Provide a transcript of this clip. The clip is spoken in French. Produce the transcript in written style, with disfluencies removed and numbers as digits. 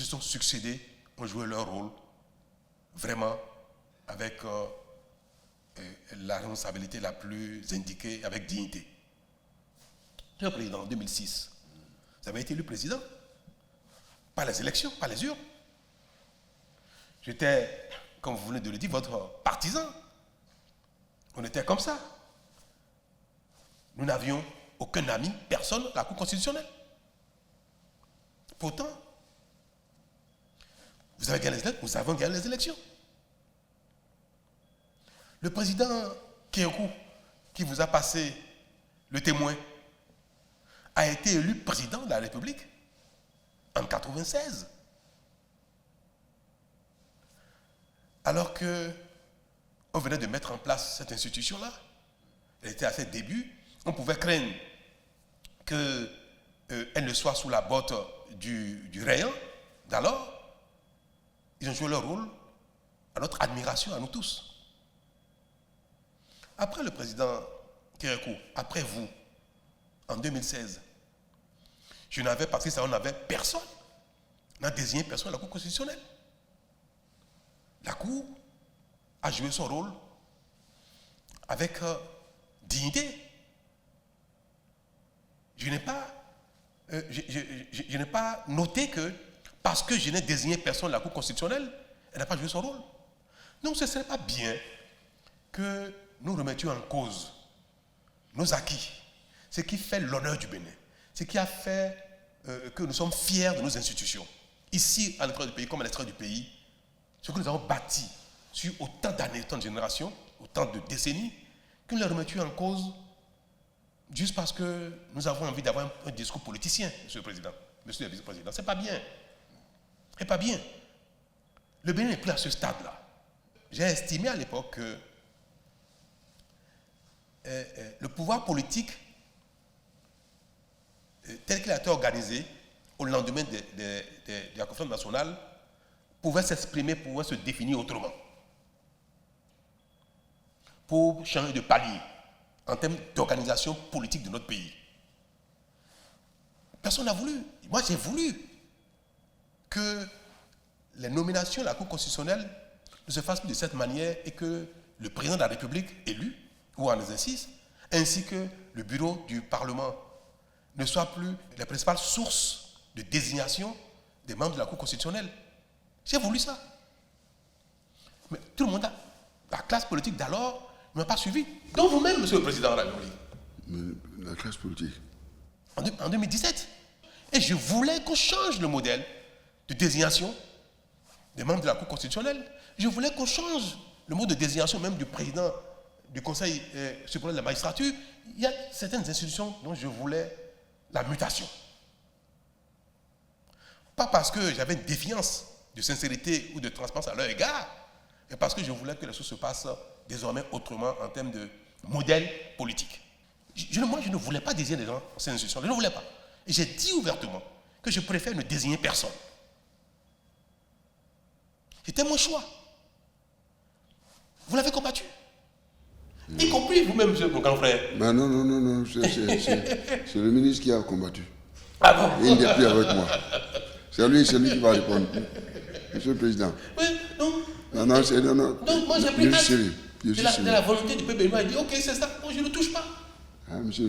sont succédés ont joué leur rôle vraiment avec la responsabilité la plus indiquée, avec dignité. Le président en 2006, vous avez été élu président, pas les élections, pas les urnes. J'étais, comme vous venez de le dire, votre partisan. On était comme ça. Nous n'avions aucun ami, personne à la Cour constitutionnelle. Pourtant, vous avez gagné les élections, nous avons gagné les élections. Le président Kékou, qui vous a passé le témoin, a été élu président de la République en 1996. Alors qu'on venait de mettre en place cette institution-là, elle était à ses débuts, on pouvait craindre qu'elle ne soit sous la botte du rayon d'alors. Ils ont joué leur rôle à notre admiration, à nous tous. Après le président Kékou, après vous, en 2016, je n'avais, parce que ça, on n'avait personne, on n'a désigné personne à la Cour constitutionnelle. La Cour a joué son rôle avec dignité. Je n'ai pas noté que parce que je n'ai désigné personne à la Cour constitutionnelle, elle n'a pas joué son rôle. Donc ce ne serait pas bien que nous remettions en cause nos acquis, ce qui fait l'honneur du Bénin, ce qui a fait que nous sommes fiers de nos institutions. Ici, à l'intérieur du pays, comme à l'extérieur du pays, ce que nous avons bâti sur autant d'années, autant de générations, autant de décennies, que nous les remettions en cause juste parce que nous avons envie d'avoir un discours politicien, Monsieur le Président, Monsieur le Vice-président. Ce n'est pas bien. Ce n'est pas bien. Le Bénin n'est plus à ce stade-là. J'ai estimé à l'époque que le pouvoir politique, tel qu'il a été organisé au lendemain de la conférence nationale, pouvait s'exprimer, pouvait se définir autrement. Pour changer de palier en termes d'organisation politique de notre pays. Personne n'a voulu. Moi, j'ai voulu que les nominations de la Cour constitutionnelle ne se fassent plus de cette manière et que le président de la République élu, ou en exercice, ainsi que le bureau du Parlement ne soient plus les principales sources de désignation des membres de la Cour constitutionnelle. J'ai voulu ça. Mais tout le monde, la classe politique d'alors, ne m'a pas suivi. Donc vous-même, Monsieur le Président de la République. La classe politique. En 2017. Et je voulais qu'on change le modèle de désignation des membres de la Cour constitutionnelle. Je voulais qu'on change le mode de désignation même du président du Conseil supérieur de la magistrature. Il y a certaines institutions dont je voulais la mutation. Pas parce que j'avais une défiance de sincérité ou de transparence à leur égard, mais parce que je voulais que les choses se passent désormais autrement en termes de modèle politique. Moi, je ne voulais pas désigner des gens dans ces institutions. Je ne voulais pas. Et j'ai dit ouvertement que je préfère ne désigner personne. C'était mon choix. Vous l'avez combattu. Y compris vous-même, monsieur mon grand frère. Ben non. C'est le ministre qui a combattu. Ah bon? Il n'est plus avec moi. C'est lui qui va répondre. Monsieur le Président. Oui, non. Non. Donc moi j'ai pris acte de la volonté du peuple. Il m'a dit, ok, c'est ça, moi je ne touche pas. Ah, monsieur